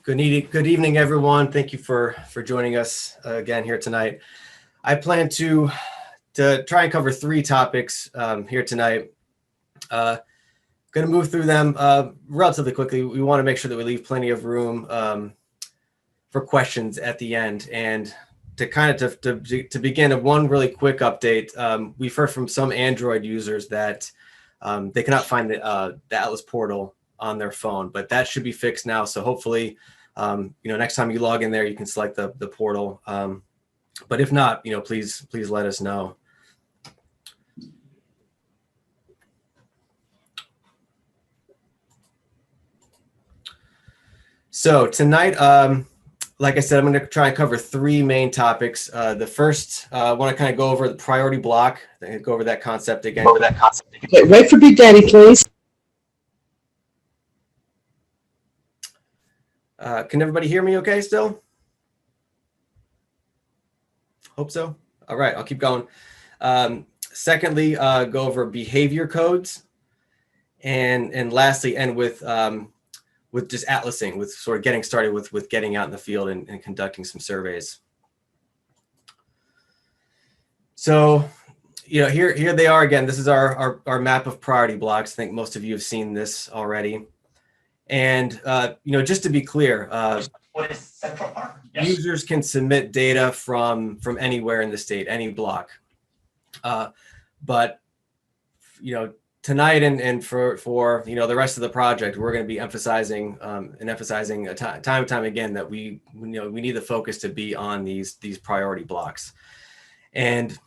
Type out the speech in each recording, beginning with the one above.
Good evening, everyone. Thank you for joining us again here tonight. I plan to try and cover three topics here tonight. Going to move through them relatively quickly. We want to make sure that we leave plenty of room for questions at the end. And to kind of to begin, one really quick update. We've heard from some Android users that they cannot find the Atlas portal on their phone, but that should be fixed now. So hopefully, next time you log in there, you can select the portal. But if not, please let us know. So tonight, like I said, I'm going to try and cover three main topics. The first, I want to kind of go over the priority block, go over that concept again. Okay, wait for Big Daddy, please. Can everybody hear me okay still? Hope so. All right, I'll keep going. Secondly, go over behavior codes. And lastly, end with just atlasing, with sort of getting started with getting out in the field and conducting some surveys. So, here they are again. This is our map of priority blocks. I think most of you have seen this already. And, just to be clear, What is Central Park? Yes. Users can submit data from anywhere in the state, any block. But, tonight and for the rest of the project, we're going to be emphasizing time and time again that we need the focus to be on these priority blocks. And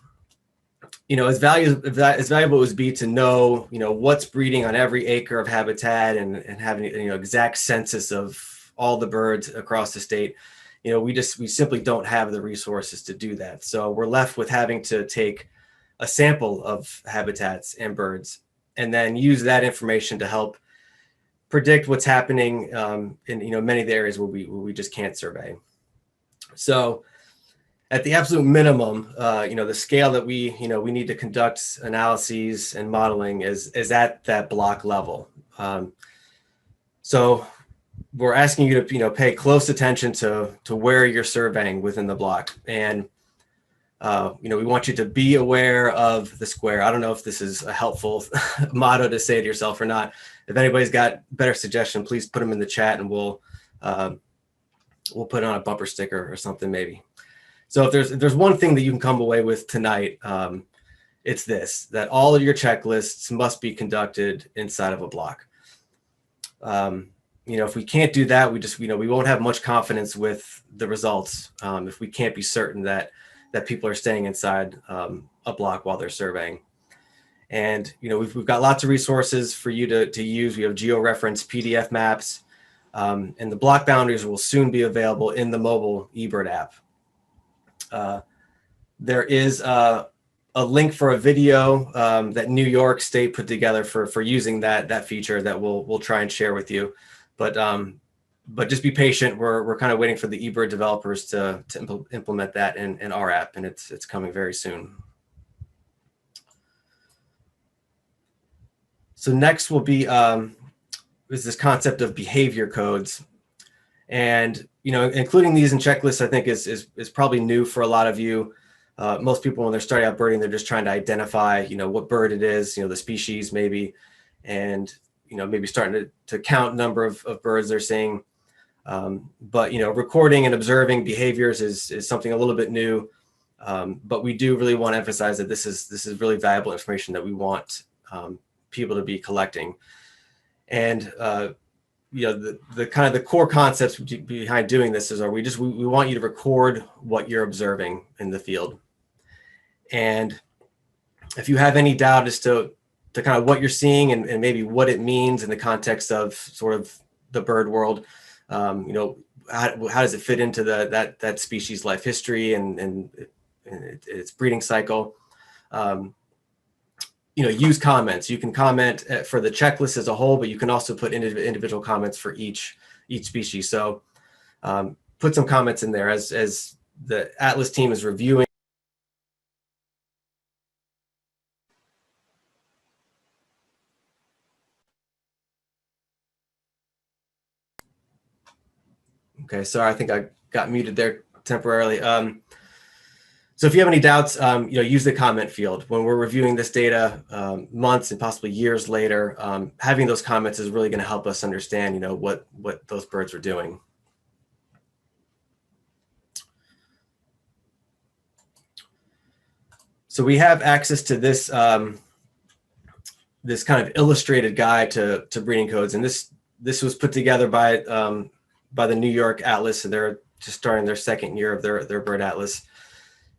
as valuable as be to know what's breeding on every acre of habitat and having exact census of all the birds across the state, we simply don't have the resources to do that. So we're left with having to take a sample of habitats and birds and then use that information to help predict what's happening in many of the areas where we just can't survey. So at the absolute minimum, the scale that we need to conduct analyses and modeling is at that block level. So we're asking you to pay close attention to where you're surveying within the block, and we want you to be aware of the square. I don't know if this is a helpful motto to say to yourself or not. If anybody's got better suggestion, please put them in the chat, and we'll put it on a bumper sticker or something maybe. So if there's one thing that you can come away with tonight, it's this: that all of your checklists must be conducted inside of a block. If we can't do that, we won't have much confidence with the results if we can't be certain that people are staying inside a block while they're surveying. And we've got lots of resources for you to use. We have geo-reference PDF maps, and the block boundaries will soon be available in the mobile eBird app. There is a link for a video that New York State put together for using that feature that we'll try and share with you. But just be patient. We're kind of waiting for the eBird developers to implement that in our app, and it's coming very soon. So next will be is this concept of behavior codes, and including these in checklists, I think is probably new for a lot of you. Most people, when they're starting out birding, they're just trying to identify what bird it is, the species maybe, and maybe starting to count number of birds they're seeing. But recording and observing behaviors is something a little bit new. But we do really want to emphasize that this is really valuable information that we want people to be collecting. And the kind of the core concepts behind doing this is we want you to record what you're observing in the field. And if you have any doubt as to kind of what you're seeing and maybe what it means in the context of sort of the bird world, how does it fit into that species life history and its breeding cycle? Use comments. You can comment for the checklist as a whole, but you can also put individual comments for each species. So put some comments in there as the Atlas team is reviewing. Okay, sorry, I think I got muted there temporarily. So if you have any doubts, use the comment field. When we're reviewing this data months and possibly years later, having those comments is really going to help us understand, what those birds are doing. So we have access to this this kind of illustrated guide to breeding codes, and this was put together by the New York Atlas, and they're just starting their second year of their bird atlas.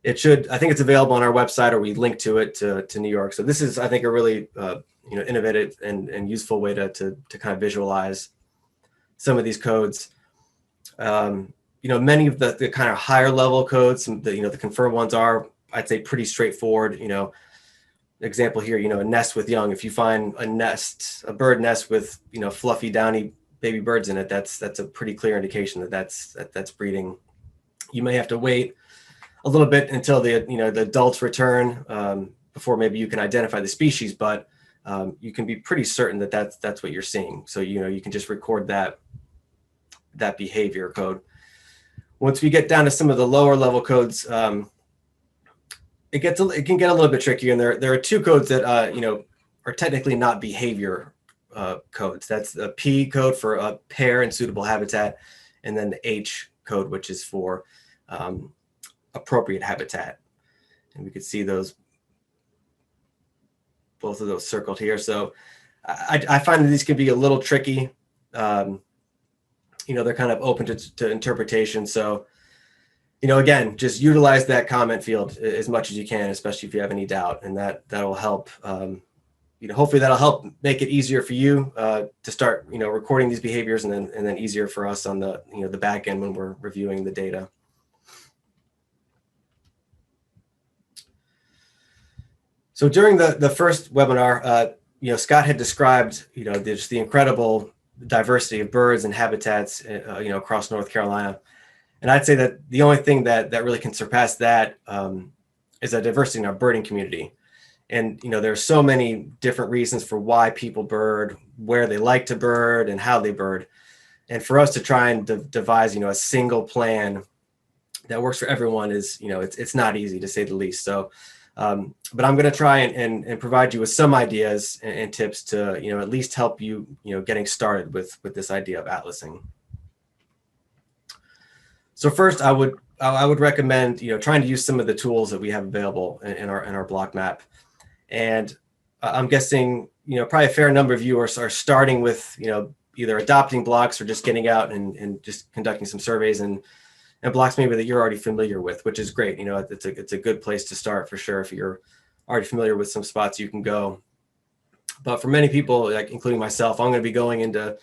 I think it's available on our website, or we link to it to New York. So this is, I think, a really innovative and useful way to kind of visualize some of these codes. Many of the kind of higher level codes, the confirmed ones are, I'd say, pretty straightforward. Example here, a nest with young. If you find a bird nest with fluffy, downy baby birds in it, that's a pretty clear indication that that's breeding. You may have to wait a little bit until the adults return before maybe you can identify the species, but you can be pretty certain that that's what you're seeing. So you can just record that behavior code. Once we get down to some of the lower level codes, it can get a little bit trickier, and there are two codes that are technically not behavior codes. That's the P code for a pair and suitable habitat, and then the H code, which is for appropriate habitat. And we could see both of those circled here. So I find that these can be a little tricky. They're kind of open to interpretation. So, again, just utilize that comment field as much as you can, especially if you have any doubt, and that'll help. Hopefully that'll help make it easier for you to start, recording these behaviors, and then easier for us on the, the back end when we're reviewing the data. So during the first webinar, Scott had described, just the incredible diversity of birds and habitats, across North Carolina. And I'd say that the only thing that really can surpass that is a diversity in our birding community. And, there are so many different reasons for why people bird, where they like to bird, and how they bird. And for us to try and devise, a single plan that works for everyone is, it's not easy, to say the least. So, but I'm going to try and provide you with some ideas and tips to, at least help you, getting started with this idea of atlasing. So first, I would recommend, trying to use some of the tools that we have available in our block map. And I'm guessing, probably a fair number of you are starting with, either adopting blocks or just getting out and just conducting some surveys and blocks maybe that you're already familiar with, which is great. It's a good place to start for sure. If you're already familiar with some spots you can go. But for many people, like including myself, I'm going to be going into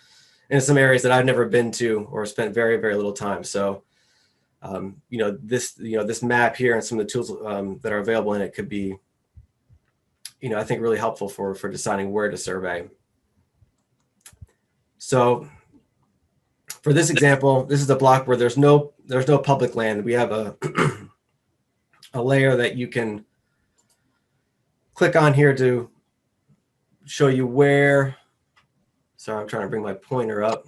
some areas that I've never been to or spent very, very little time. So, this map here and some of the tools that are available in it could be, I think, really helpful for deciding where to survey. So for this example, this is a block where there's no public land. We have a layer that you can click on here to show you where. Sorry, I'm trying to bring my pointer up.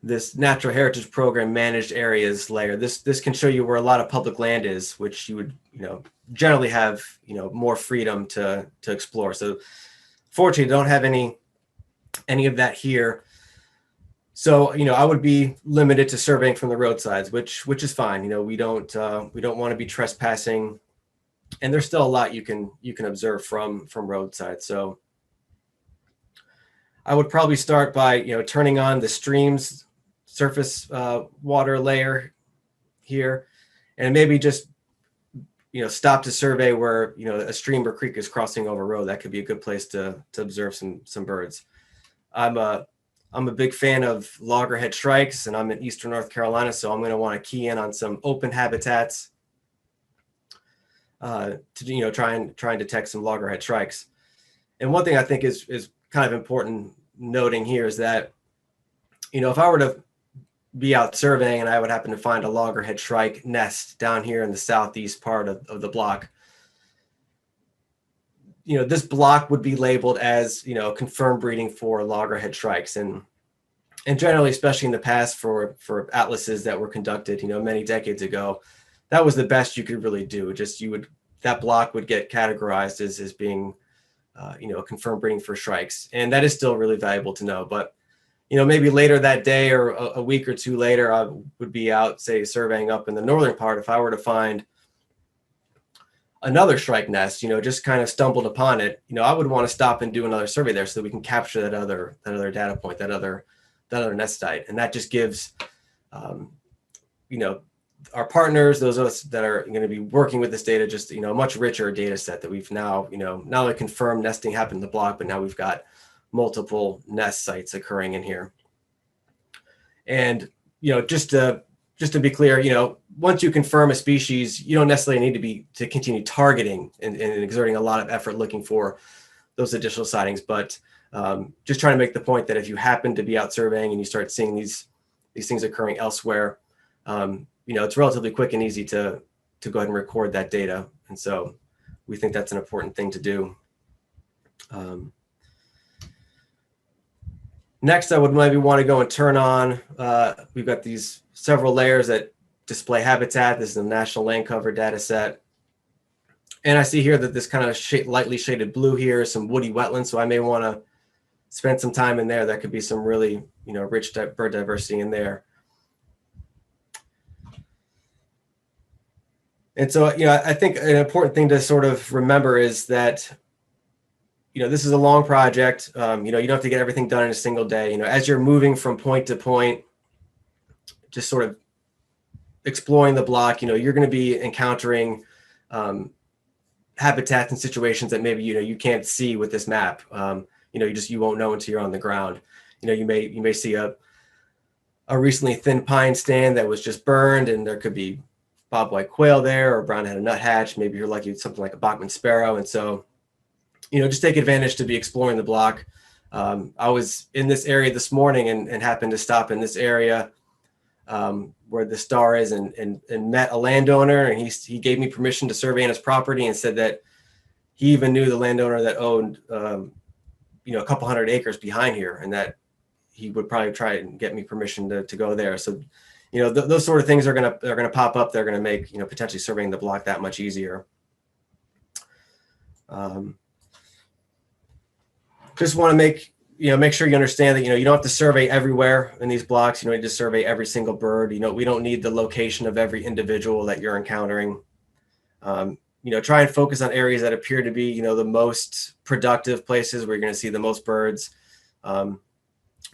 This Natural Heritage Program managed areas layer. This can show you where a lot of public land is, which you would generally have more freedom to explore. So fortunately, don't have any of that here. So I would be limited to surveying from the roadsides, which is fine. We don't want to be trespassing, and there's still a lot you can observe from roadsides. So I would probably start by turning on the streams surface water layer here, and maybe just stop to survey where a stream or creek is crossing over a road. That could be a good place to observe some birds. I'm a big fan of loggerhead shrikes, and I'm in Eastern North Carolina, so I'm going to want to key in on some open habitats to try and detect some loggerhead shrikes. And one thing I think is kind of important noting here is that if I were to be out surveying and I would happen to find a loggerhead shrike nest down here in the southeast part of the block, this block would be labeled as confirmed breeding for loggerhead shrikes. And And generally, especially in the past for atlases that were conducted, many decades ago, that was the best you could really do. Just that block would get categorized as being, a confirmed breeding for shrikes. And that is still really valuable to know. But, maybe later that day or a week or two later, I would be out, say, surveying up in the northern part. If I were to find another shrike nest, just kind of stumbled upon it, I would want to stop and do another survey there so that we can capture that other data point, that other nest site. And that just gives, our partners, those of us that are going to be working with this data, just, a much richer data set that we've now, not only confirmed nesting happened in the block, but now we've got multiple nest sites occurring in here. And, just to be clear, once you confirm a species, you don't necessarily need to continue targeting and exerting a lot of effort looking for those additional sightings. But just trying to make the point that if you happen to be out surveying and you start seeing these things occurring elsewhere, it's relatively quick and easy to go ahead and record that data. And so we think that's an important thing to do. Next, I would maybe want to go and turn on, we've got these several layers that display habitat. This is a national land cover data set. And I see here that this kind of lightly shaded blue here is some woody wetlands. So I may want to spend some time in there. That could be some really, rich bird diversity in there. And so, I think an important thing to sort of remember is that, this is a long project. You don't have to get everything done in a single day. As you're moving from point to point, just sort of exploring the block, you're going to be encountering habitats and situations that maybe, you can't see with this map. You won't know until you're on the ground. You may see a recently thinned pine stand that was just burned, and there could be bobwhite quail there or brown-headed nuthatch. Maybe you're lucky with something like a Bachman sparrow. And so, just take advantage to be exploring the block. I was in this area this morning and happened to stop in this area where the star is and met a landowner, and he gave me permission to survey on his property and said that he even knew the landowner that owned, a couple hundred acres behind here, and that he would probably try and get me permission to go there. So, those sort of things are going to pop up. They're going to make, potentially surveying the block that much easier. Just want to make sure you understand that, you don't have to survey everywhere in these blocks. You don't need to survey every single bird. We don't need the location of every individual that you're encountering. Try and focus on areas that appear to be, the most productive places where you're going to see the most birds.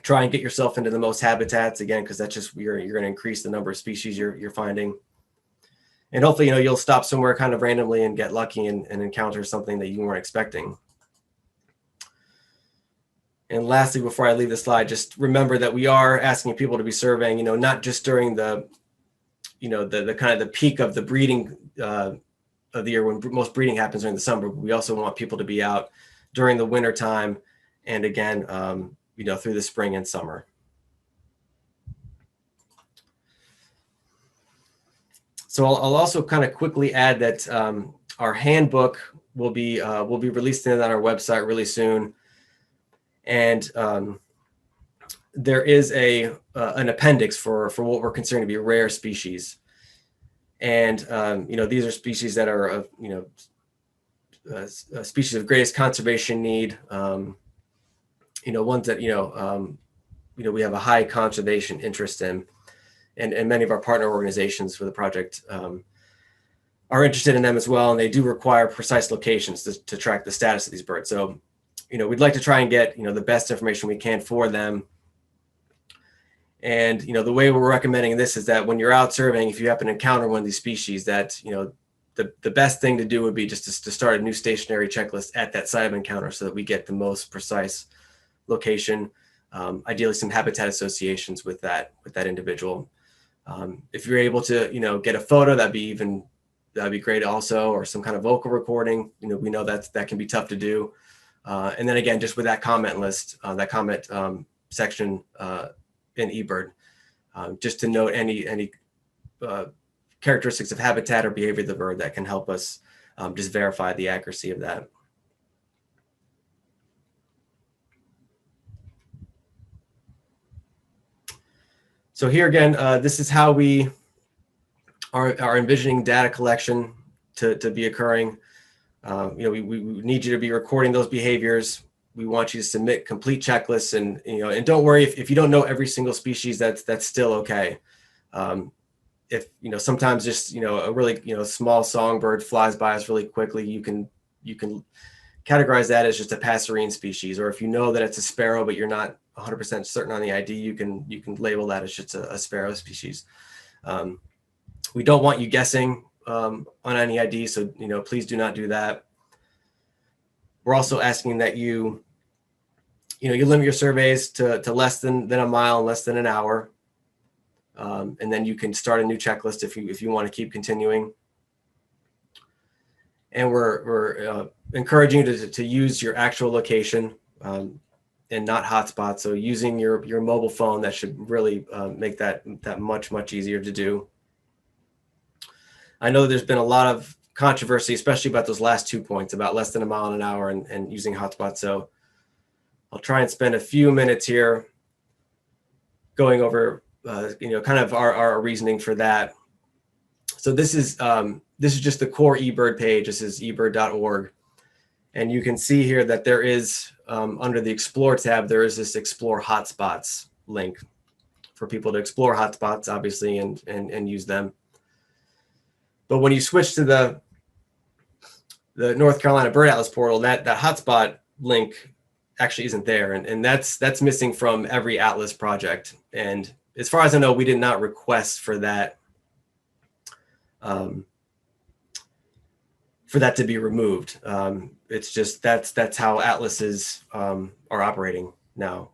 Try and get yourself into the most habitats, again, because that's just you're going to increase the number of species you're finding. And hopefully, you'll stop somewhere kind of randomly and get lucky and encounter something that you weren't expecting. And lastly, before I leave the slide, just remember that we are asking people to be surveying, not just during the kind of the peak of the breeding of the year when most breeding happens during the summer. But we also want people to be out during the winter time, and again, through the spring and summer. So I'll also kind of quickly add that our handbook will be released on our website really soon. And there is an appendix for what we're considering to be rare species. And, these are species that are, species of greatest conservation need, ones that, we have a high conservation interest in. And many of our partner organizations for the project are interested in them as well. And they do require precise locations to track the status of these birds. So, we'd like to try and get, the best information we can for them. And, the way we're recommending this is that when you're out surveying, if you happen to encounter one of these species, that, the best thing to do would be just to start a new stationary checklist at that site of encounter so that we get the most precise location, ideally some habitat associations with that individual. If you're able to, get a photo, that'd be great also, or some kind of vocal recording. We know that can be tough to do. And then again, just with that comment list, that comment section in eBird, just to note any characteristics of habitat or behavior of the bird that can help us just verify the accuracy of that. So here again, this is how we are envisioning data collection to be occurring. We need you to be recording those behaviors. We want you to submit complete checklists, and and don't worry if you don't know every single species. That's still okay. If sometimes just a really small songbird flies by us really quickly, you can categorize that as just a passerine species. Or if you know that it's a sparrow but you're not 100% certain on the ID, you can label that as just a sparrow species. We don't want you guessing on any ID, so please do not do that. We're also asking that you limit your surveys to less than a mile and less than an hour. And then you can start a new checklist if you want to keep continuing. And we're encouraging you to use your actual location and not hotspots. So using your mobile phone, that should really make that much easier to do. I know there's been a lot of controversy, especially about those last 2 points, about less than a mile an hour and using hotspots. So I'll try and spend a few minutes here going over kind of our reasoning for that. So this is just the core eBird page. This is ebird.org. And you can see here that there is, under the Explore tab, there is this Explore Hotspots link for people to explore hotspots, obviously, and use them. But when you switch to the North Carolina Bird Atlas portal, that hotspot link actually isn't there. And that's missing from every Atlas project. And as far as I know, we did not request for that to be removed. It's just that's how atlases are operating now.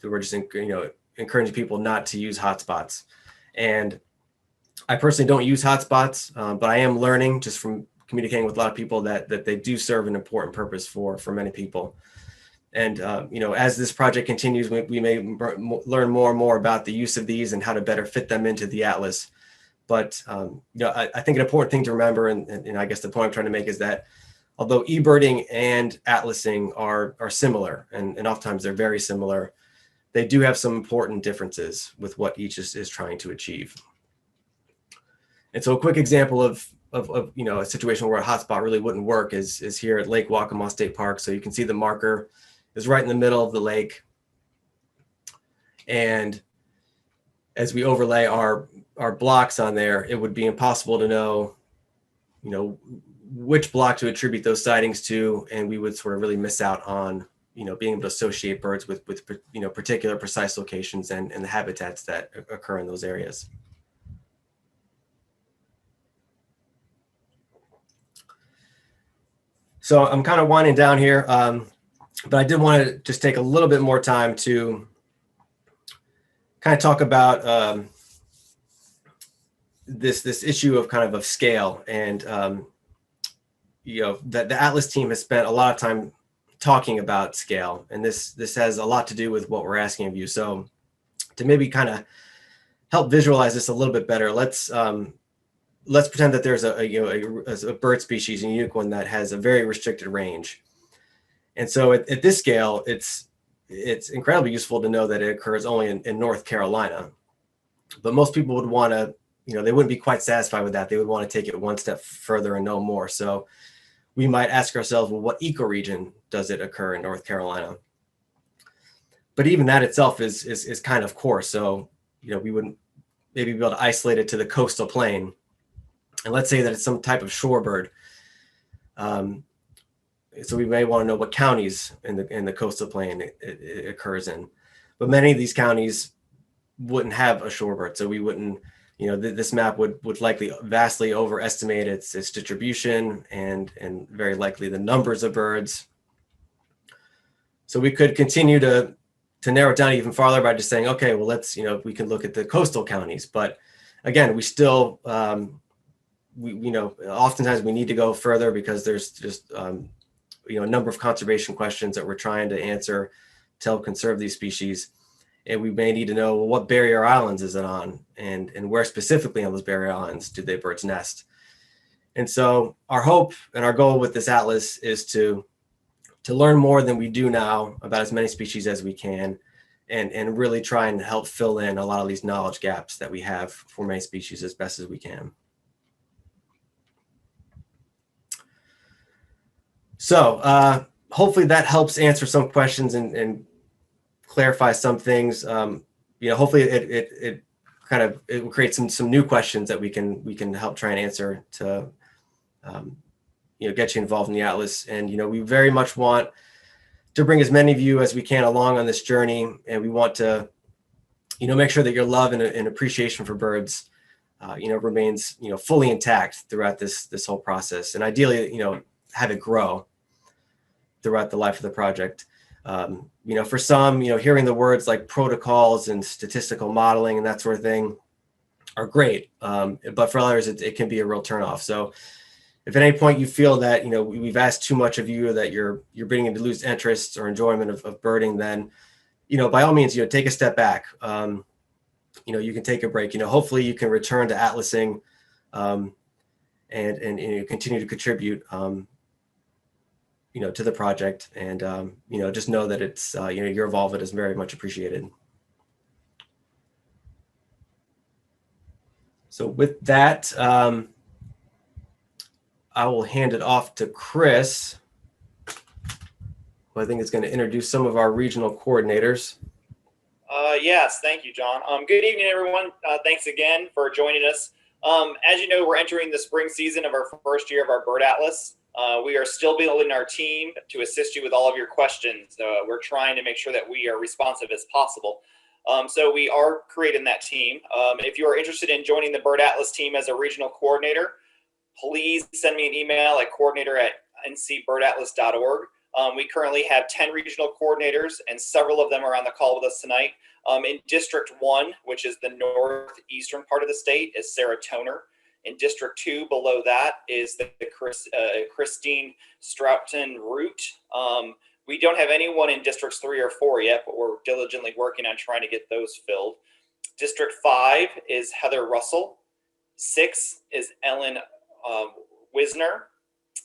We're just encouraging people not to use hotspots. And I personally don't use hotspots, but I am learning just from communicating with a lot of people that they do serve an important purpose for many people. And as this project continues, we may learn more and more about the use of these and how to better fit them into the atlas. But I think an important thing to remember, and I guess the point I'm trying to make is that although eBirding and atlasing are similar, and oftentimes they're very similar, they do have some important differences with what each is trying to achieve. And so a quick example of a situation where a hotspot really wouldn't work is here at Lake Waccamaw State Park. So you can see the marker is right in the middle of the lake. And as we overlay our blocks on there, it would be impossible to know, which block to attribute those sightings to, and we would sort of really miss out on, being able to associate birds with particular precise locations and the habitats that occur in those areas. So I'm kind of winding down here, but I did want to just take a little bit more time to kind of talk about this issue of scale. And the Atlas team has spent a lot of time talking about scale, and this has a lot to do with what we're asking of you. So to maybe kind of help visualize this a little bit better, let's pretend that there's a bird species, a unique one that has a very restricted range. And so at this scale, it's incredibly useful to know that it occurs only in North Carolina. But most people would want to, they wouldn't be quite satisfied with that. They would want to take it one step further and know more. So we might ask ourselves, well, what ecoregion does it occur in North Carolina? But even that itself is kind of coarse. So, we wouldn't maybe be able to isolate it to the coastal plain. And let's say that it's some type of shorebird. So we may want to know what counties in the coastal plain it occurs in. But many of these counties wouldn't have a shorebird. So we wouldn't, this map would likely vastly overestimate its distribution and very likely the numbers of birds. So we could continue to narrow it down even farther by just saying, okay, well, let's, we can look at the coastal counties. But again, we still, oftentimes we need to go further because there's just, a number of conservation questions that we're trying to answer to help conserve these species. And we may need to know, well, what barrier islands is it on, and where specifically on those barrier islands do they birds nest? And so our hope and our goal with this atlas is to learn more than we do now about as many species as we can, and really try and help fill in a lot of these knowledge gaps that we have for many species as best as we can. So hopefully that helps answer some questions and clarify some things. Hopefully it will create some new questions that we can help try and answer to get you involved in the Atlas. And we very much want to bring as many of you as we can along on this journey, and we want to make sure that your love and appreciation for birds remains fully intact throughout this whole process, and ideally have it grow throughout the life of the project. For some, hearing the words like protocols and statistical modeling and that sort of thing are great. But for others, it can be a real turnoff. So if at any point you feel that, we've asked too much of you, or that you're beginning to lose interest or enjoyment of birding, then, by all means, take a step back. You can take a break. Hopefully you can return to atlasing and continue to contribute to the project, and just know that it's your involvement is very much appreciated. So with that, I will hand it off to Chris, who I think is going to introduce some of our regional coordinators. Yes, thank you, John. Good evening, everyone. Thanks again for joining us. As you know, we're entering the spring season of our first year of our Bird Atlas. We are still building our team to assist you with all of your questions. We're trying to make sure that we are responsive as possible. So we are creating that team. If you are interested in joining the Bird Atlas team as a regional coordinator, please send me an email at coordinator@ncbirdatlas.org. We currently have 10 regional coordinators, and several of them are on the call with us tonight. In District 1, which is the northeastern part of the state, is Sarah Toner. In District 2, below that, is the Christine Stroughton-Root. We don't have anyone in Districts 3 or 4 yet, but we're diligently working on trying to get those filled. District 5 is Heather Russell. 6 is Ellen Wisner.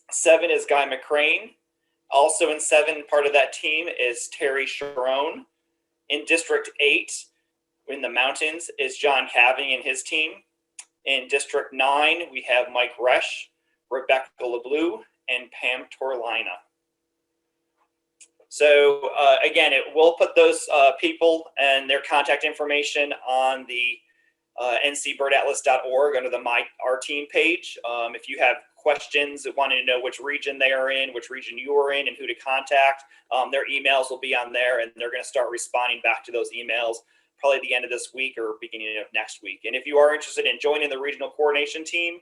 7 is Guy McCrane. Also in 7, part of that team is Terry Sharon. In District 8, in the mountains, is John Caving and his team. In District 9, we have Mike Resch, Rebecca LeBlue, and Pam Torlina. So again, we'll put those people and their contact information on the ncbirdatlas.org under the Our Team page. If you have questions, wanting to know which region they are in, which region you are in, and who to contact, their emails will be on there, and they're going to start responding back to those emails probably the end of this week or beginning of next week. And if you are interested in joining the regional coordination team,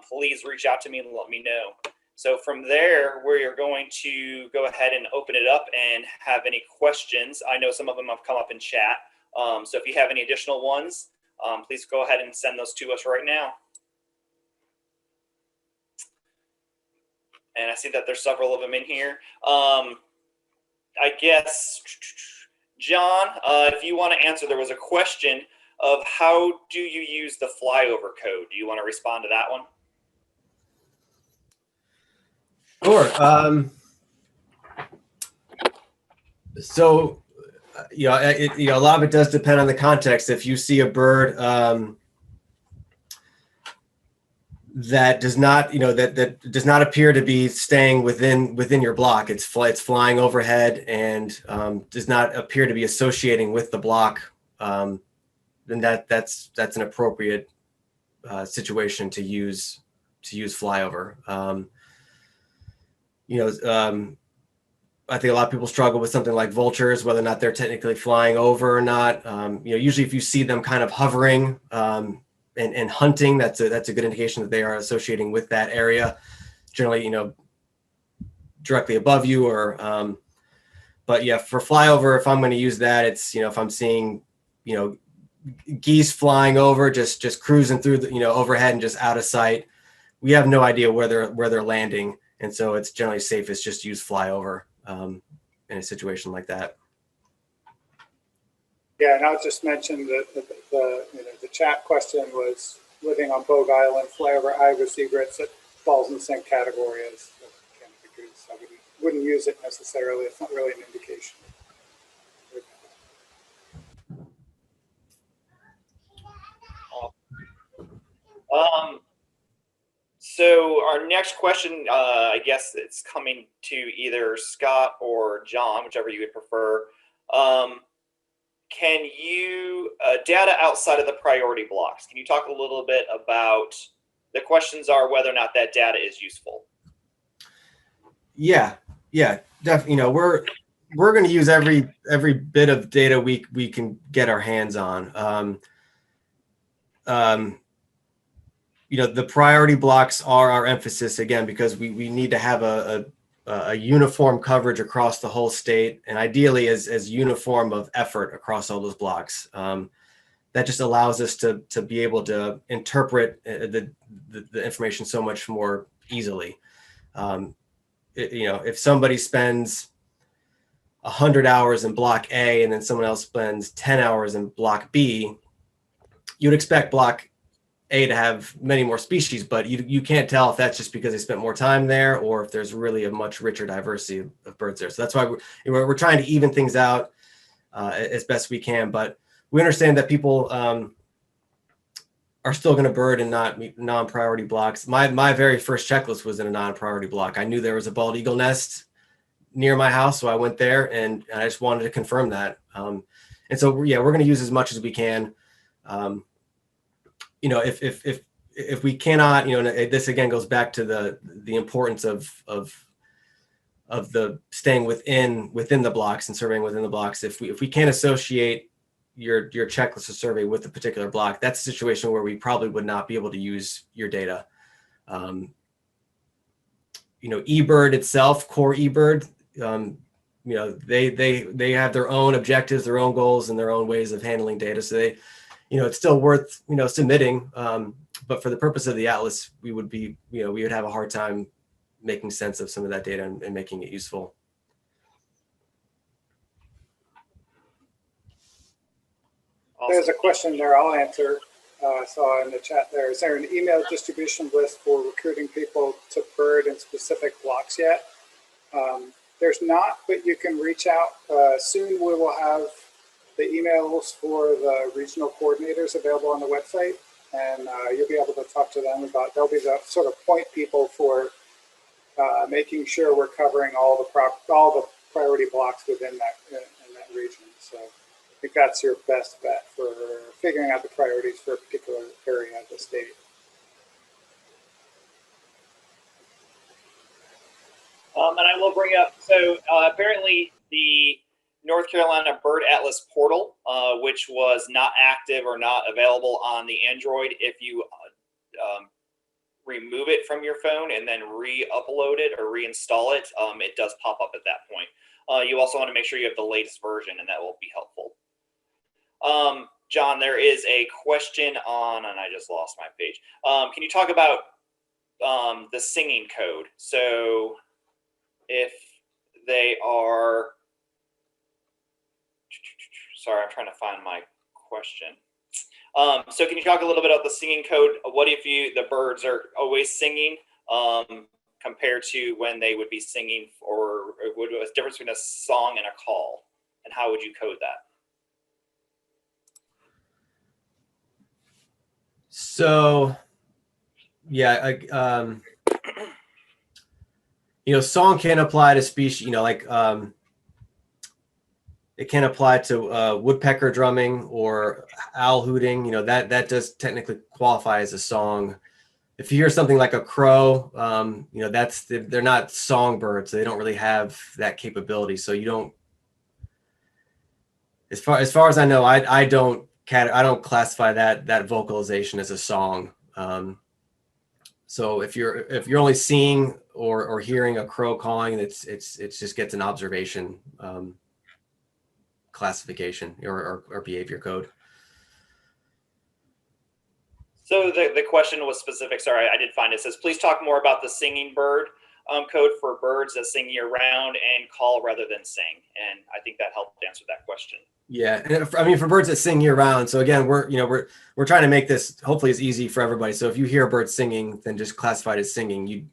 please reach out to me and let me know. So from there, we're going to go ahead and open it up and have any questions. I know some of them have come up in chat. So if you have any additional ones, please go ahead and send those to us right now. And I see that there's several of them in here. I guess, John, if you want to answer, there was a question of how do you use the flyover code? Do you want to respond to that one? Sure. So, a lot of it does depend on the context. If you see a bird that does not, that does not appear to be staying within your block, it's flying overhead and does not appear to be associating with the block, then that's an appropriate situation to use flyover. I think a lot of people struggle with something like vultures, whether or not they're technically flying over or not. Usually if you see them kind of hovering and hunting, that's a good indication that they are associating with that area, generally, directly above you or, but yeah, for flyover, if I'm going to use that, it's, if I'm seeing, geese flying over, just cruising through the, overhead and just out of sight, we have no idea where they're landing. And so it's generally safest just use flyover in a situation like that. Yeah, and I'll just mention that the chat question was living on Bogue Island, flyover Iowa egrets, that falls in the same category as Canada goose. I wouldn't use it necessarily. It's not really an indication. our next question, I guess it's coming to either Scott or John, whichever you would prefer. Can you, data outside of the priority blocks, can you talk a little bit about, the questions are whether or not that data is useful? Yeah, definitely. We're going to use every bit of data we can get our hands on. The priority blocks are our emphasis again, because we need to have a uniform coverage across the whole state, and ideally as uniform of effort across all those blocks. That just allows us to be able to interpret the information so much more easily. If somebody spends 100 hours in block A and then someone else spends 10 hours in block B, you'd expect block A to have many more species, but you can't tell if that's just because they spent more time there or if there's really a much richer diversity of birds there. So that's why we're trying to even things out as best we can. But we understand that people are still going to bird in non-priority blocks. My very first checklist was in a non-priority block. I knew there was a bald eagle nest near my house, so I went there and I just wanted to confirm that. And so yeah, we're going to use as much as we can. If we cannot, this again goes back to the importance of the staying within the blocks and surveying within the blocks. If we can't associate your checklist or survey with a particular block, that's a situation where we probably would not be able to use your data. eBird itself, core eBird, they have their own objectives, their own goals, and their own ways of handling data. So it's still worth submitting, but for the purpose of the atlas, we would have a hard time making sense of some of that data and making it useful. Awesome. There's a question there I'll answer. I saw in the chat there. Is there an email distribution list for recruiting people to bird in specific blocks yet? There's not, but you can reach out. Soon we will have the emails for the regional coordinators available on the website, and you'll be able to talk to them about, they'll be the sort of point people for making sure we're covering all the priority blocks within that in that region. So I think that's your best bet for figuring out the priorities for a particular area of the state. And I will bring up, so apparently the North Carolina Bird Atlas portal, which was not active or not available on the Android, if you remove it from your phone and then re-upload it or reinstall it, it does pop up at that point. You also want to make sure you have the latest version, and that will be helpful. John, there is a question on, and I just lost my page. Can you talk about the singing code? So if they are, sorry, I'm trying to find my question. So can you talk a little bit about the singing code? What if the birds are always singing compared to when they would be singing, or what's the difference between a song and a call, and how would you code that? So, yeah, song can apply to species, it can apply to woodpecker drumming or owl hooting. That does technically qualify as a song. If you hear something like a crow, they're not songbirds. They don't really have that capability. So you don't, as far as I know, I don't classify that vocalization as a song. So if you're only seeing or hearing a crow calling, it's just gets an observation classification or behavior code. So the question was specific. Sorry, I did find it. It says, please talk more about the singing bird code for birds that sing year round and call rather than sing. And I think that helped answer that question. Yeah, and I mean, for birds that sing year round. So again, we're trying to make this hopefully as easy for everybody. So if you hear a bird singing, then just classify it as singing.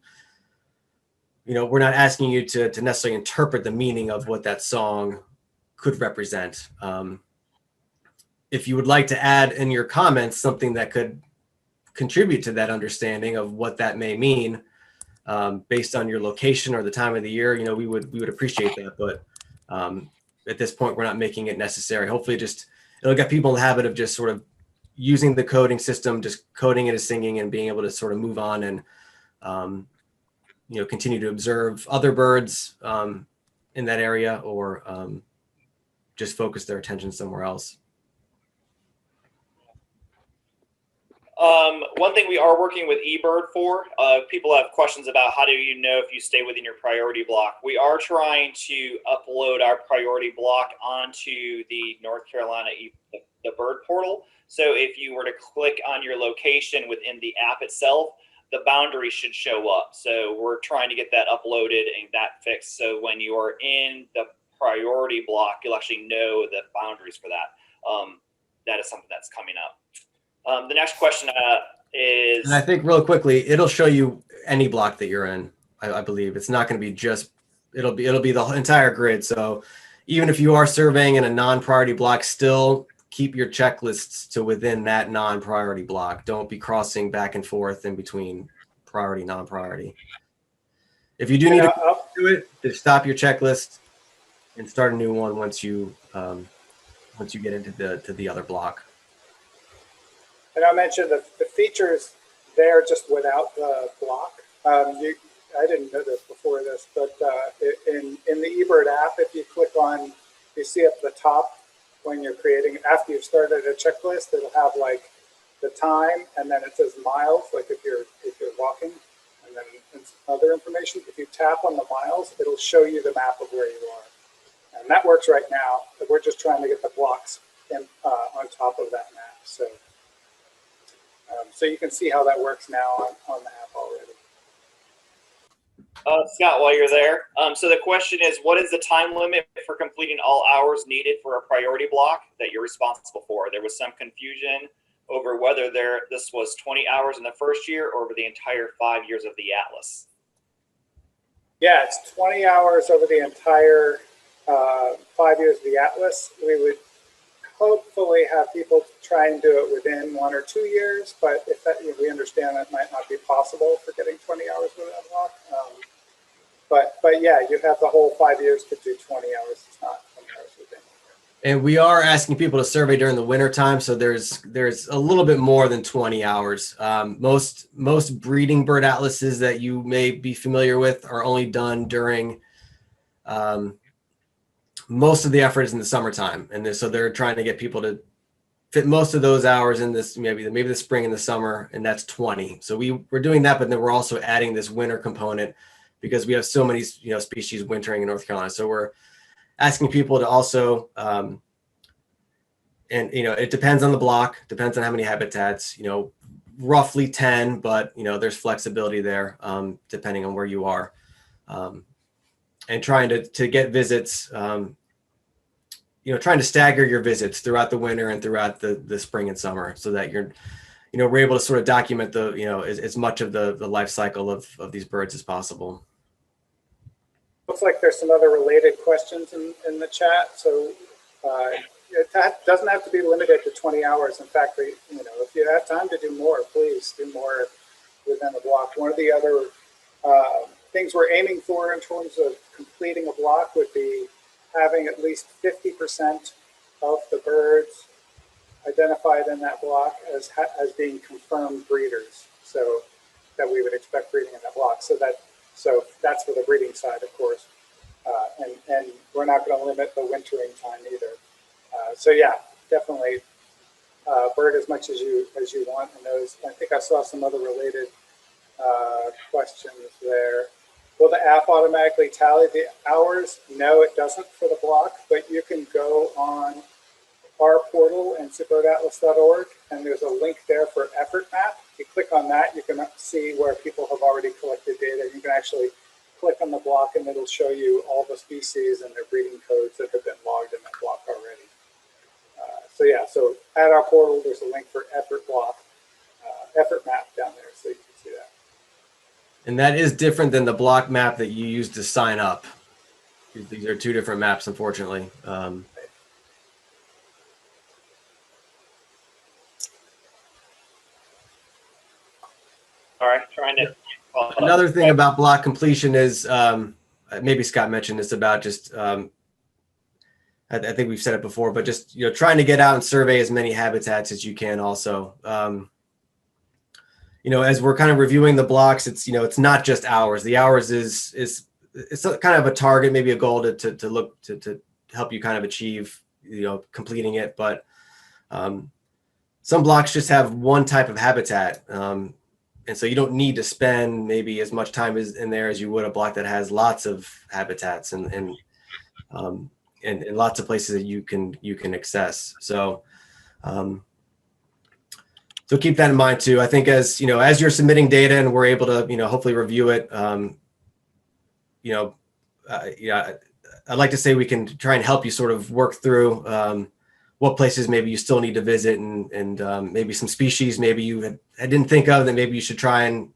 We're not asking you to necessarily interpret the meaning of what that song could represent. If you would like to add in your comments something that could contribute to that understanding of what that may mean, based on your location or the time of the year, we would appreciate that. But at this point, we're not making it necessary. Hopefully, it'll get people in the habit of just sort of using the coding system, just coding it as singing, and being able to sort of move on and continue to observe other birds in that area, or just focus their attention somewhere else. One thing we are working with eBird for, people have questions about how do you know if you stay within your priority block. We are trying to upload our priority block onto the North Carolina the bird portal. So if you were to click on your location within the app itself, the boundary should show up. So we're trying to get that uploaded and that fixed. So when you are in the priority block, you'll actually know the boundaries for that. That is something that's coming up. The next question is, and I think real quickly, it'll show you any block that you're in. I believe it's not going to be just, it'll be the entire grid. So even if you are surveying in a non-priority block, still keep your checklists to within that non-priority block. Don't be crossing back and forth in between priority, non-priority. If you do need to do it, just stop your checklist and start a new one once you get into the other block. And I mentioned the features there just without the block. I didn't know this before this, but in the eBird app, if you click on, you see at the top when you're creating, after you've started a checklist, it'll have like the time, and then it says miles, like if you're walking, and then other information. If you tap on the miles, it'll show you the map of where you are, and that works right now. But we're just trying to get the blocks on top of that map. So you can see how that works now on the app already. Scott, while you're there, so the question is, what is the time limit for completing all hours needed for a priority block that you're responsible for? There was some confusion over whether this was 20 hours in the first year or over the entire 5 years of the Atlas. Yeah, it's 20 hours over the entire 5 years of the Atlas. We would hopefully have people try and do it within 1 or 2 years, but if that, we understand that might not be possible for getting 20 hours with that block. But yeah, you have the whole 5 years to do 20 hours. It's not 20 hours within. And we are asking people to survey during the winter time, so there's a little bit more than 20 hours. Most breeding bird atlases that you may be familiar with are only done during. Most of the effort is in the summertime, and so they're trying to get people to fit most of those hours in this maybe the spring and the summer, and that's 20. So we're doing that, but then we're also adding this winter component because we have so many species wintering in North Carolina. So we're asking people to also, and it depends on the block, depends on how many habitats, roughly 10, but there's flexibility there depending on where you are. And trying to get visits, trying to stagger your visits throughout the winter and throughout the spring and summer, so that we're able to sort of document as much of the life cycle of these birds as possible. Looks like there's some other related questions in the chat. So it doesn't have to be limited to 20 hours. In fact, if you have time to do more, please do more within the block. One of the other things we're aiming for in terms of completing a block would be having at least 50% of the birds identified in that block as being confirmed breeders, so that we would expect breeding in that block. So that's for the breeding side, of course, and we're not going to limit the wintering time either. So yeah, definitely bird as much as you want in those. I think I saw some other related questions there. Will the app automatically tally the hours? No, it doesn't for the block, but you can go on our portal and superatlas.org, and there's a link there for effort map. You click on that, you can see where people have already collected data. You can actually click on the block and it'll show you all the species and their breeding codes that have been logged in that block already. So at our portal, there's a link for effort block, effort map down there, so you can see that. And that is different than the block map that you use to sign up. These are two different maps, unfortunately. All right, trying to Another thing about block completion is, maybe Scott mentioned this about just, I think we've said it before, but just, trying to get out and survey as many habitats as you can also. As we're kind of reviewing the blocks, it's not just hours. The hours is it's kind of a target, maybe a goal to look to help you kind of achieve, completing it. But some blocks just have one type of habitat. And so you don't need to spend maybe as much time in there as you would a block that has lots of habitats and lots of places that you can access. So so keep that in mind too. I think as you're submitting data and we're able to hopefully review it, I'd like to say we can try and help you sort of work through what places maybe you still need to visit and maybe some species maybe I didn't think of that maybe you should try and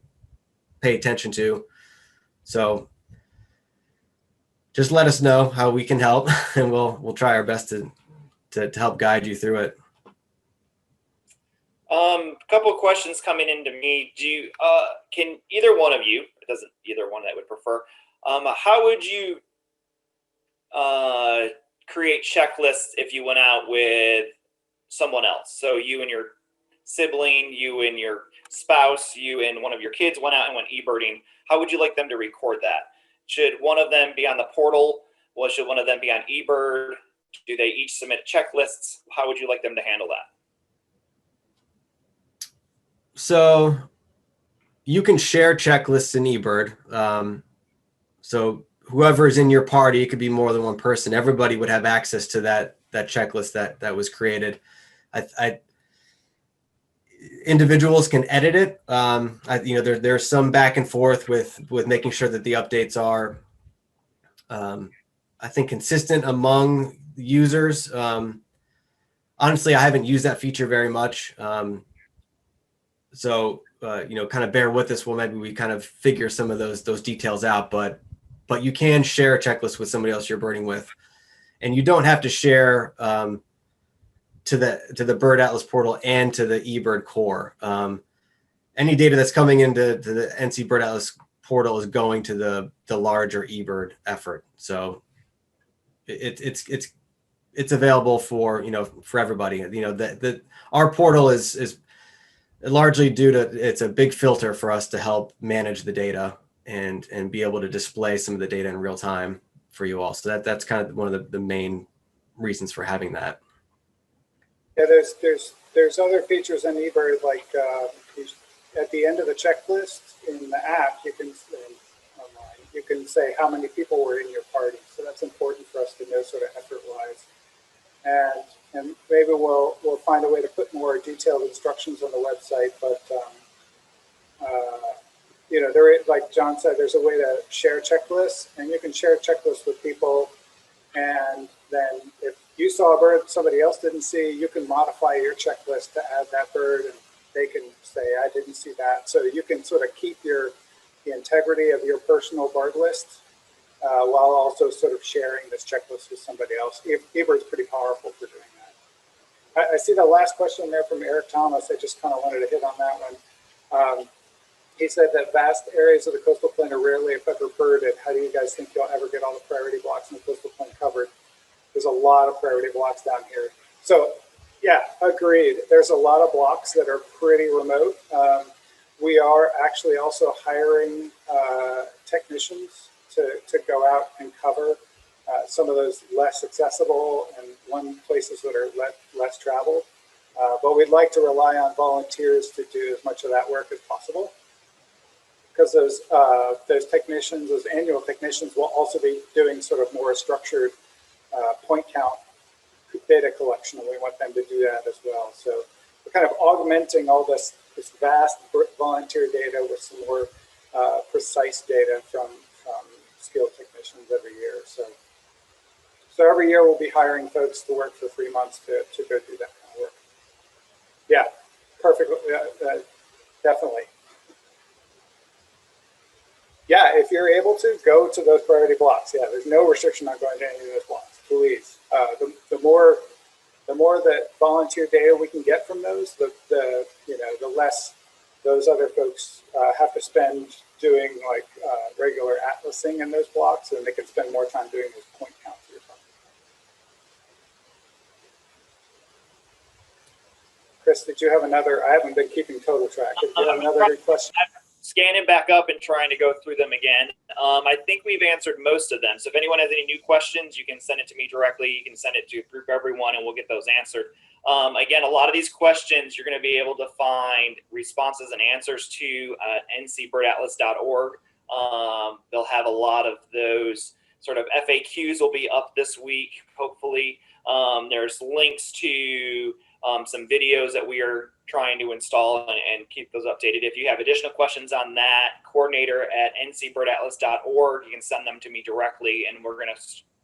pay attention to. So just let us know how we can help, and we'll try our best to help guide you through it. Couple of questions coming into me. Can either one of you, it doesn't either one that would prefer, how would you create checklists if you went out with someone else? So you and your sibling, you and your spouse, you and one of your kids went out and went e-birding. How would you like them to record that? Should one of them be on the portal? Should one of them be on eBird? Do they each submit checklists? How would you like them to handle that? So you can share checklists in eBird. So whoever is in your party, it could be more than one person. Everybody would have access to that checklist that was created. Individuals can edit it. There's some back and forth with making sure that the updates are, I think, consistent among users. Honestly, I haven't used that feature very much. So kind of bear with us while maybe we kind of figure some of those details out. But you can share a checklist with somebody else you're birding with, and you don't have to share to the Bird Atlas portal and to the eBird core. Any data that's coming into the NC Bird Atlas portal is going to the larger eBird effort. So it's available for everybody. Our portal is largely due to, it's a big filter for us to help manage the data and be able to display some of the data in real time for you all. So that's kind of one of the main reasons for having that. Yeah, there's other features in eBird, like at the end of the checklist in the app, you can say how many people were in your party. So that's important for us to know sort of effort-wise. And maybe we'll find a way to put more detailed instructions on the website. But there is, like John said, there's a way to share checklists, and you can share checklists with people. And then if you saw a bird somebody else didn't see, you can modify your checklist to add that bird, and they can say, I didn't see that. So you can sort of keep the integrity of your personal bird list while also sort of sharing this checklist with somebody else. eBird's pretty powerful for doing that. I see the last question there from Eric Thomas. I just kind of wanted to hit on that one. He said that vast areas of the coastal plain are rarely, if ever, birded. How do you guys think you'll ever get all the priority blocks in the coastal plain covered? There's a lot of priority blocks down here. So yeah, agreed. There's a lot of blocks that are pretty remote. We are actually also hiring technicians to go out and cover some of those less accessible and places that are less traveled. But we'd like to rely on volunteers to do as much of that work as possible, because those technicians, those annual technicians, will also be doing sort of more structured point count data collection, and we want them to do that as well. So we're kind of augmenting all this vast volunteer data with some more precise data from skilled technicians every year. So every year we'll be hiring folks to work for 3 months to go do that kind of work. Yeah, perfect. Definitely. Yeah, if you're able to, go to those priority blocks. Yeah, there's no restriction on going to any of those blocks. Please. The more that volunteer data we can get from those, the less those other folks have to spend doing like regular atlasing in those blocks, and they can spend more time doing those point counts you're talking about. Chris, did you have another? I haven't been keeping total track. Did you have another good question? Scanning back up and trying to go through them again. I think we've answered most of them. So if anyone has any new questions, you can send it to me directly. You can send it to Group Everyone, and we'll get those answered. Again, a lot of these questions you're going to be able to find responses and answers to ncbirdatlas.org. They'll have a lot of those sort of FAQs will be up this week, hopefully. There's links to some videos that we are trying to install and keep those updated. If you have additional questions on that, coordinator@ncbirdatlas.org, you can send them to me directly, and we're going to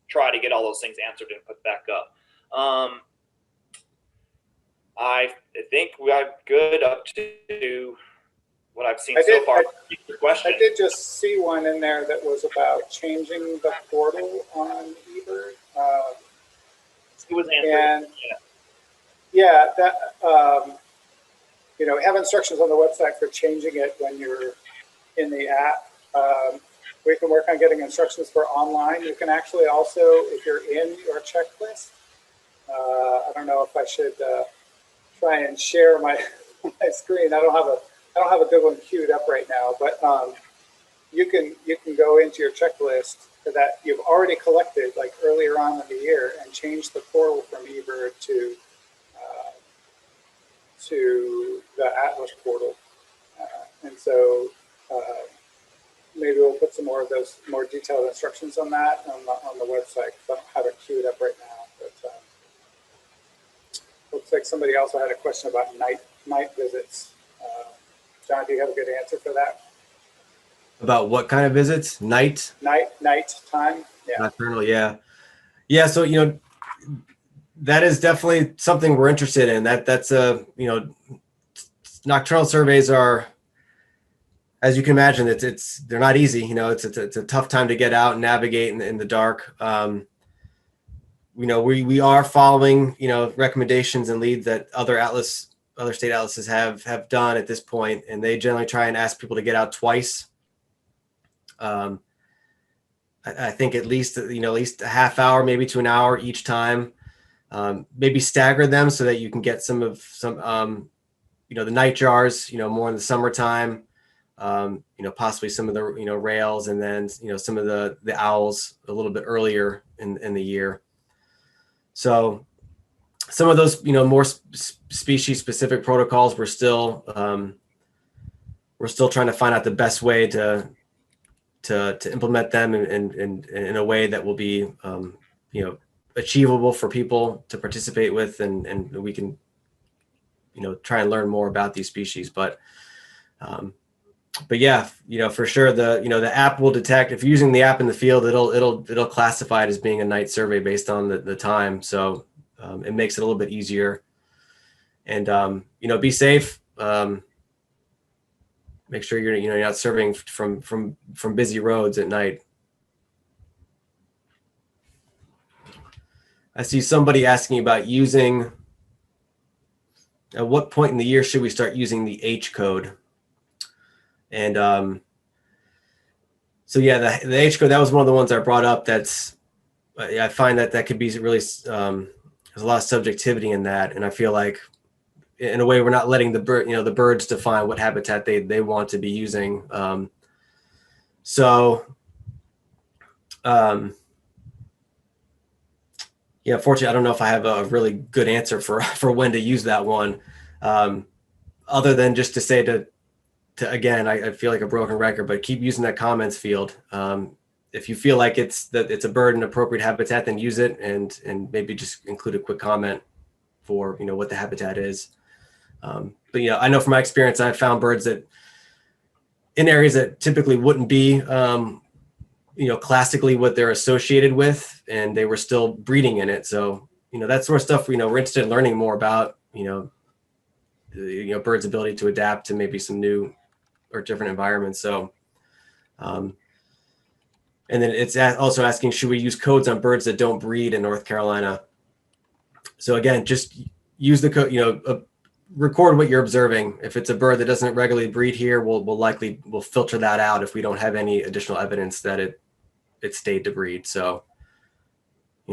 try to get all those things answered and put back up. I think we're good up to what I've seen so far. I did just see one in there that was about changing the portal on eBird. It was answered. And yeah, that we have instructions on the website for changing it when you're in the app. We can work on getting instructions for online. You can actually also, if you're in your checklist, I don't know if I should try and share my screen. I don't have a good one queued up right now, but you can go into your checklist that you've already collected like earlier on in the year and change the portal from eBird to the Atlas portal. And so maybe we'll put some more of those more detailed instructions on that on the website. I don't have it queued up right now, but looks like somebody also had a question about night visits. John, do you have a good answer for that? About what kind of visits? Night time? Yeah. Nocturnal, yeah. Yeah, so, that is definitely something we're interested in. That's nocturnal surveys are, as you can imagine, they're not easy. It's a tough time to get out and navigate in the dark. We are following, recommendations and leads that other state atlases have done at this point, and they generally try and ask people to get out twice. I think at least a half hour, maybe to an hour each time. Maybe stagger them so that you can get some the night jars, more in the summertime. Possibly some of the rails, and then some of the owls a little bit earlier in the year. So some of those more species specific protocols, we're still trying to find out the best way to implement them in a way that will be achievable for people to participate with, and we can try and learn more about these species. But yeah, for sure the app will detect, if you're using the app in the field, it'll classify it as being a night survey based on the time. So it makes it a little bit easier. And be safe. Make sure you're not surveying from busy roads at night. I see somebody asking about using, at what point in the year should we start using the H code? And so yeah, the H code, that was one of the ones I brought up. I find that could be really, there's a lot of subjectivity in that. And I feel like in a way we're not letting the birds define what habitat they want to be using. Yeah, fortunately, I don't know if I have a really good answer for when to use that one, other than just to say to again, I feel like a broken record, but keep using that comments field. If you feel like it's a bird in appropriate habitat, then use it, and maybe just include a quick comment for what the habitat is. But I know from my experience, I've found birds that in areas that typically wouldn't be classically what they're associated with, and they were still breeding in it. So, that sort of stuff, we're interested in learning more about, birds' ability to adapt to maybe some new or different environments. So, and then it's also asking, should we use codes on birds that don't breed in North Carolina? So again, just use the code, record what you're observing. If it's a bird that doesn't regularly breed here, we'll filter that out if we don't have any additional evidence that it stayed to breed. So,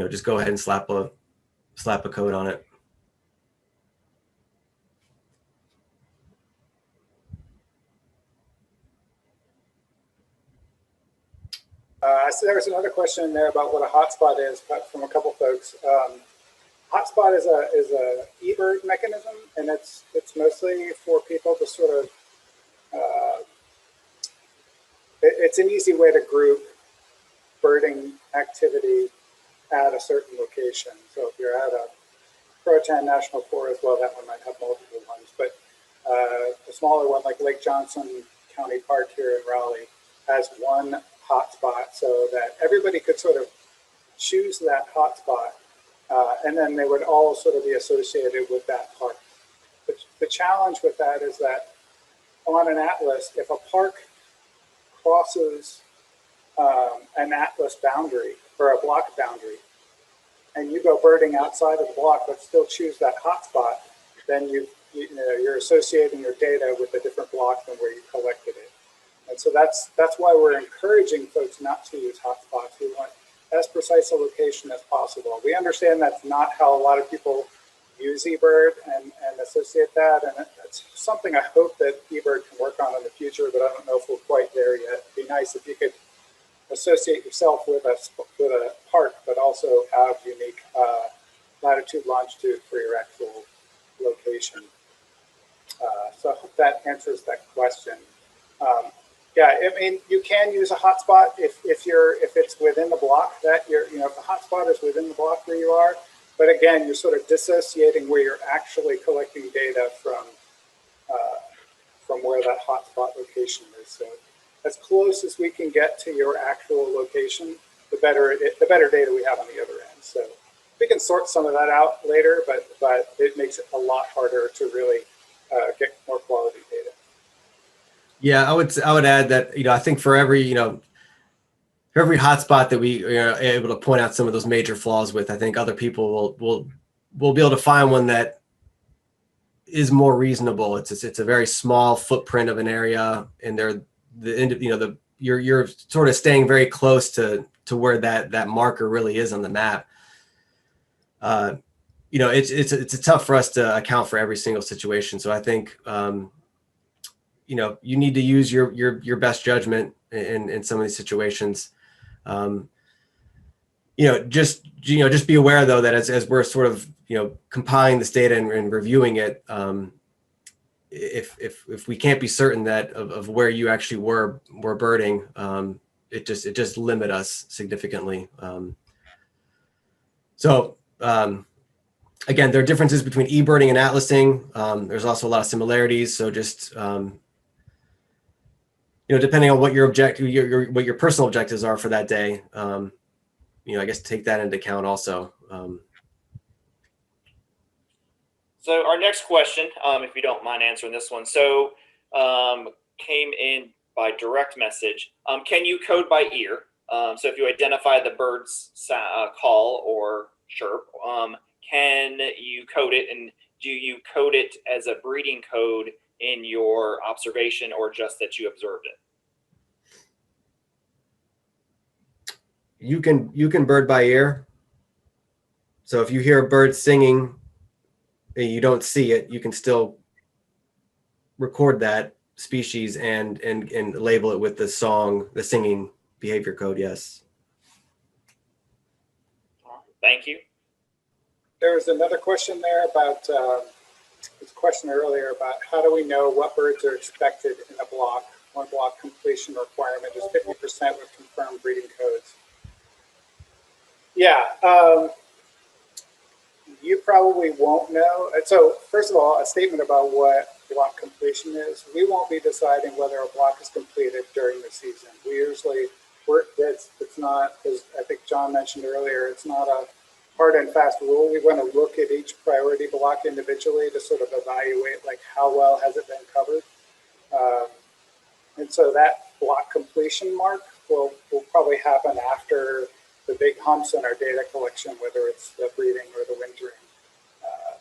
just go ahead and slap a code on it. So there was another question in there about what a hotspot is, but from a couple folks. Hotspot is a eBird mechanism, and it's mostly for people to sort of. It's an easy way to group birding activity at a certain location. So if you're at a Croatan National Forest, well, that one might have multiple ones, but a smaller one like Lake Johnson County Park here in Raleigh has one hotspot, so that everybody could sort of choose that hotspot, and then they would all sort of be associated with that park. But the challenge with that is that on an atlas, if a park crosses an atlas boundary or a block boundary, and you go birding outside of the block but still choose that hotspot, then you're associating your data with a different block than where you collected it. And so that's why we're encouraging folks not to use hotspots. We want as precise a location as possible. We understand that's not how a lot of people use eBird and associate that, and that's something I hope that eBird can work on in the future, but I don't know if we're quite there yet. It'd be nice if you could associate yourself with a park, but also have unique latitude, longitude for your actual location. So I hope that answers that question. Yeah, I mean, you can use a hotspot if it's within the block that if the hotspot is within the block where you are. But again, you're sort of dissociating where you're actually collecting data from where that hotspot location is. So as close as we can get to your actual location, the better data we have on the other end. So we can sort some of that out later, but it makes it a lot harder to really get more quality data. Yeah, I would add that I think for every hotspot that we are able to point out some of those major flaws with, I think other people will be able to find one that is more reasonable. It's a very small footprint of an area, and you're sort of staying very close to where that marker really is on the map. It's tough for us to account for every single situation. So I think you need to use your best judgment in some of these situations. Just be aware though that as we're sort of compiling this data and reviewing it, if we can't be certain that of where you actually were birding, it just limit us significantly. Again, there are differences between e-birding and atlasing. There's also a lot of similarities. So just depending on what your what your personal objectives are for that day, I guess take that into account also. So our next question, if you don't mind answering this one, came in by direct message. Can you code by ear? So if you identify the bird's call or chirp, can you code it, and do you code it as a breeding code in your observation, or just that you observed it? You can bird by ear. So if you hear a bird singing and you don't see it, you can still record that species and label it with the singing behavior code. Yes. Thank you. There was another question there about this question earlier about how do we know what birds are expected in a block. One block completion requirement is 50% with confirmed breeding codes. Yeah, you probably won't know. So first of all, a statement about what block completion is. We won't be deciding whether a block is completed during the season. We usually, it's not, as I think John mentioned earlier, it's not a hard and fast rule. We want to look at each priority block individually to sort of evaluate like how well has it been covered. And so that block completion mark will probably happen after the big humps in our data collection, whether it's the breeding or the wintering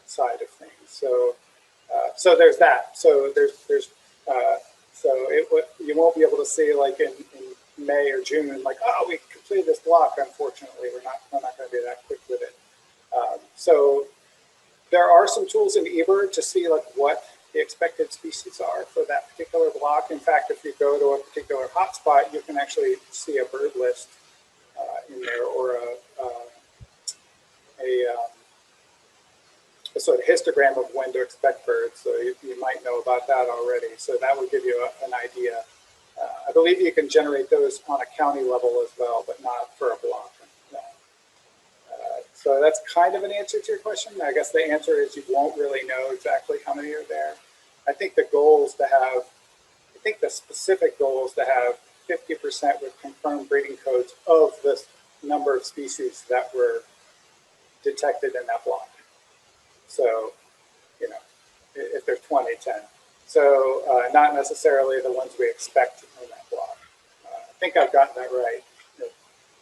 side of things. So So there's that. So you won't be able to see like in May or June, like, oh, we completed this block. Unfortunately, we're not going to be that quick with it. So there are some tools in eBird to see like what the expected species are for that particular block. In fact, if you go to a particular hotspot, you can actually see a bird list in there, or a sort of histogram of when to expect birds. So you might know about that already. So that would give you an idea. I believe you can generate those on a county level as well, but not for a block. No. So that's kind of an answer to your question. I guess the answer is you won't really know exactly how many are there. I think the specific goal is to have 50% with confirmed breeding codes of the number of species that were detected in that block. So, if there's 20, 10. So not necessarily the ones we expect in that block. I think I've gotten that right.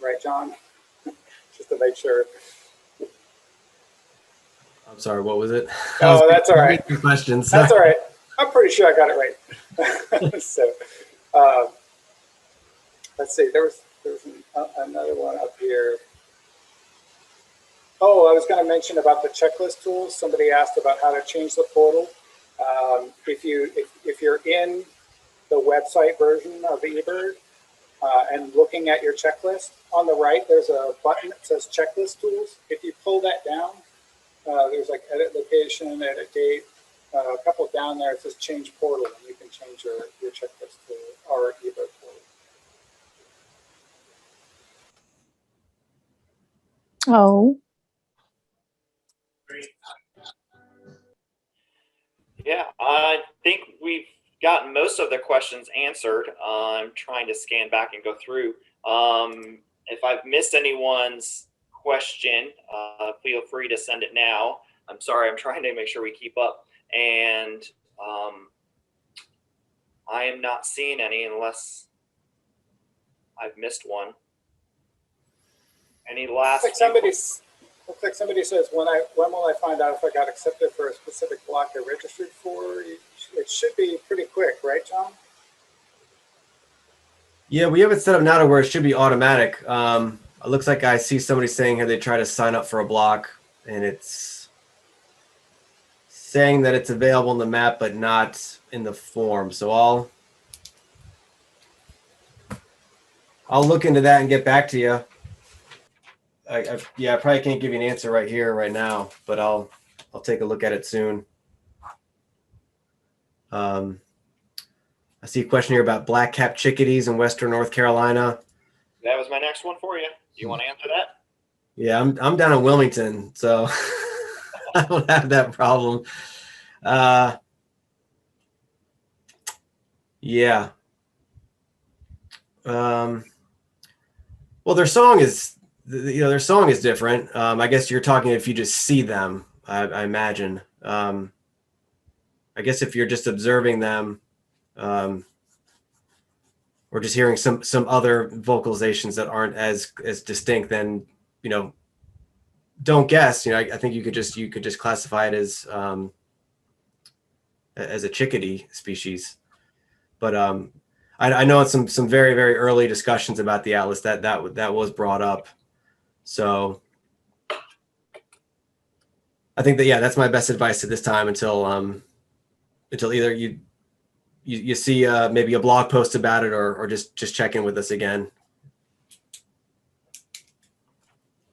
Right, John? Just to make sure. I'm sorry, what was it? Oh, that's all right. Questions. That's all right. I'm pretty sure I got it right. So, let's see. There was another one up here. Oh, I was going to mention about the checklist tools. Somebody asked about how to change the portal. If you're in the website version of eBird and looking at your checklist, on the right there's a button that says checklist tools. If you pull that down, there's like edit location, edit date. A couple down there it says change portal, and you can change your checklist to our eBird portal. Oh. Yeah, I think we've gotten most of the questions answered. I'm trying to scan back and go through. If I've missed anyone's question, feel free to send it now. I'm sorry, I'm trying to make sure we keep up. And I am not seeing any unless I've missed one. Any last? Looks like somebody says, when will I find out if I got accepted for a specific block I registered for? It should be pretty quick, right, John? Yeah, we have it set up now to where it should be automatic. It looks like I see somebody saying here they try to sign up for a block, and it's saying that it's available in the map, but not in the form. So I'll look into that and get back to you. I probably can't give you an answer right here, right now, but I'll take a look at it soon. I see a question here about black-capped chickadees in Western North Carolina. That was my next one for you. Do you want to answer that? Yeah, I'm down in Wilmington, so I don't have that problem. Yeah. Well, their song is different. I guess you're talking if you just see them, I imagine. I guess if you're just observing them, or just hearing some other vocalizations that aren't as distinct, then don't guess. I think you could just classify it as a chickadee species. But I know in some very, very early discussions about the atlas that was brought up. So I think that's my best advice at this time until either you see maybe a blog post about it or just check in with us again.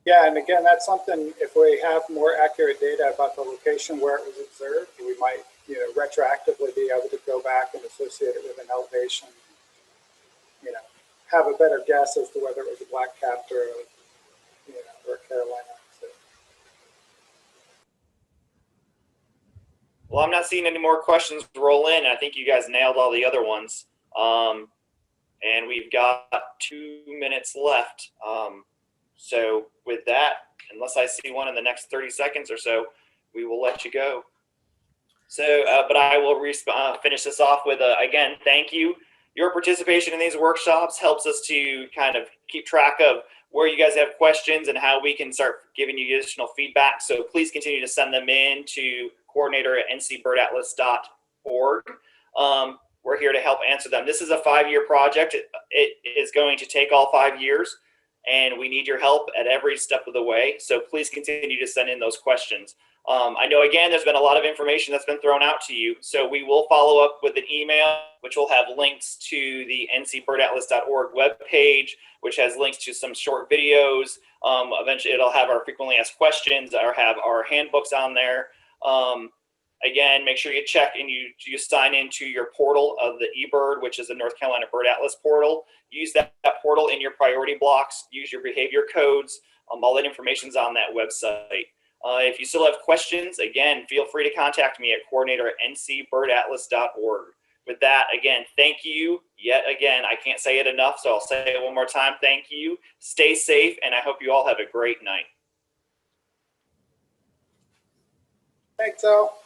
Yeah, and again, that's something, if we have more accurate data about the location where it was observed, we might retroactively be able to go back and associate it with an elevation, have a better guess as to whether it was a black-capped or a Carolina. So. Well, I'm not seeing any more questions roll in. I think you guys nailed all the other ones. And we've got 2 minutes left. So with that, unless I see one in the next 30 seconds or so, we will let you go. So, but I will finish this off with, again, thank you. Your participation in these workshops helps us to kind of keep track of where you guys have questions and how we can start giving you additional feedback. So please continue to send them in to coordinator at ncbirdatlas.org. We're here to help answer them. This is a 5-year project. It is going to take all 5 years, and we need your help at every step of the way. So please continue to send in those questions. I know, again, there's been a lot of information that's been thrown out to you. So we will follow up with an email, which will have links to the ncbirdatlas.org webpage, which has links to some short videos. Eventually, it'll have our frequently asked questions, or have our handbooks on there. Again, make sure you check and you sign into your portal of the eBird, which is the North Carolina Bird Atlas portal. Use that portal in your priority blocks. Use your behavior codes. All that information is on that website. If you still have questions, again, feel free to contact me at coordinator@ncbirdatlas.org. With that, again, thank you yet again. I can't say it enough, so I'll say it one more time. Thank you. Stay safe, and I hope you all have a great night. Thanks, Al.